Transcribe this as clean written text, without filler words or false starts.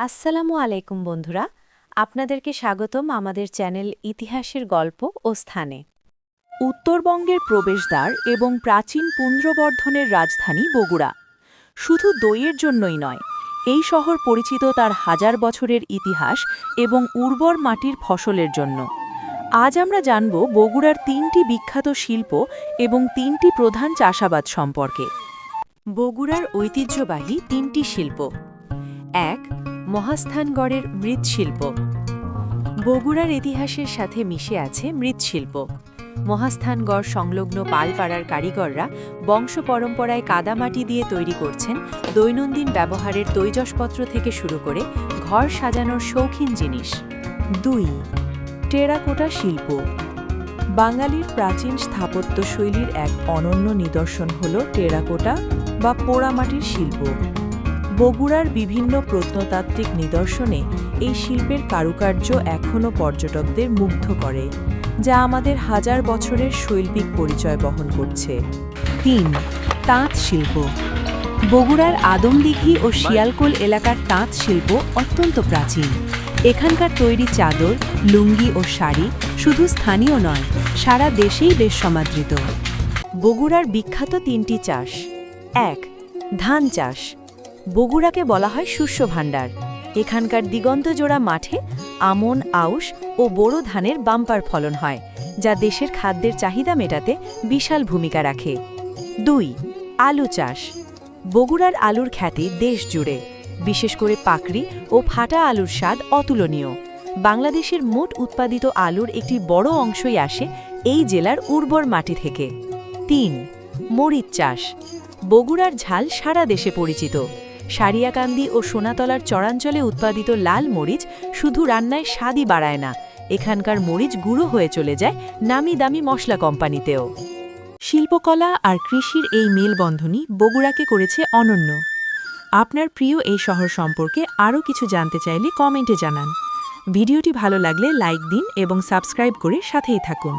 আসসালামু আলাইকুম বন্ধুরা, আপনাদেরকে স্বাগতম আমাদের চ্যানেল ইতিহাসের গল্প ও স্থানে। উত্তরবঙ্গের প্রবেশদ্বার এবং প্রাচীন পুন্দ্রবর্ধনের রাজধানী বগুড়া শুধু দইয়ের জন্যই নয়, এই শহর পরিচিত তার হাজার বছরের ইতিহাস এবং উর্বর মাটির ফসলের জন্য। আজ আমরা জানব বগুড়ার ৩টি বিখ্যাত শিল্প এবং ৩টি প্রধান চাষাবাদ সম্পর্কে। বগুড়ার ঐতিহ্যবাহী ৩টি শিল্প। ১. মহাস্থানগড়ের মৃৎশিল্প। বগুড়ার ইতিহাসের সাথে মিশে আছে মৃৎশিল্প। মহাস্থানগড় সংলগ্ন পালপাড়ার কারিগররা বংশ পরম্পরায় কাদামাটি দিয়ে তৈরি করছেন দৈনন্দিন ব্যবহারের তৈজসপত্র থেকে শুরু করে ঘর সাজানোর শৌখিন জিনিস। ২. টেরাকোটা শিল্প। বাঙালির প্রাচীন স্থাপত্যশৈলীর এক অনন্য নিদর্শন হল টেরাকোটা বা পোড়ামাটির শিল্প। বগুড়ার বিভিন্ন প্রত্নতাত্ত্বিক নিদর্শনে এই শিল্পের কারুকার্য এখনও পর্যটকদের মুগ্ধ করে, যা আমাদের হাজার বছরের শৈল্পিক পরিচয় বহন করছে। ৩. তাঁত শিল্প। বগুড়ার আদমদিঘি ও শিয়ালকোল এলাকার তাঁত শিল্প অত্যন্ত প্রাচীন। এখানকার তৈরি চাদর, লুঙ্গি ও শাড়ি শুধু স্থানীয় নয়, সারা দেশেই বেশ সমাদৃত। বগুড়ার বিখ্যাত ৩টি চাষ। ১. ধান চাষ। বগুড়াকে বলা হয় শস্য ভাণ্ডার। এখানকার দিগন্তজোড়া মাঠে আমন, আউশ ও বোরো ধানের বাম্পার ফলন হয়, যা দেশের খাদ্যের চাহিদা মেটাতে বিশাল ভূমিকা রাখে। ২. আলু চাষ। বগুড়ার আলুর খ্যাতি দেশ জুড়ে, বিশেষ করে পাকড়ি ও ফাটা আলুর স্বাদ অতুলনীয়। বাংলাদেশের মোট উৎপাদিত আলুর একটি বড় অংশই আসে এই জেলার উর্বর মাটি থেকে। ৩. মরিচ চাষ। বগুড়ার ঝাল সারা দেশে পরিচিত। সারিয়াকান্দি ও সোনাতলার চরাঞ্চলে উৎপাদিত লাল মরিচ শুধু রান্নায় স্বাদই বাড়ায় না, এখানকার মরিচ গুঁড়ো হয়ে চলে যায় নামি দামি মশলা কোম্পানিতেও। শিল্পকলা আর কৃষির এই মেলবন্ধনই বগুড়াকে করেছে অনন্য। আপনার প্রিয় এই শহর সম্পর্কে আরও কিছু জানতে চাইলে কমেন্টে জানান। ভিডিওটি ভালো লাগলে লাইক দিন এবং সাবস্ক্রাইব করে সাথেই থাকুন।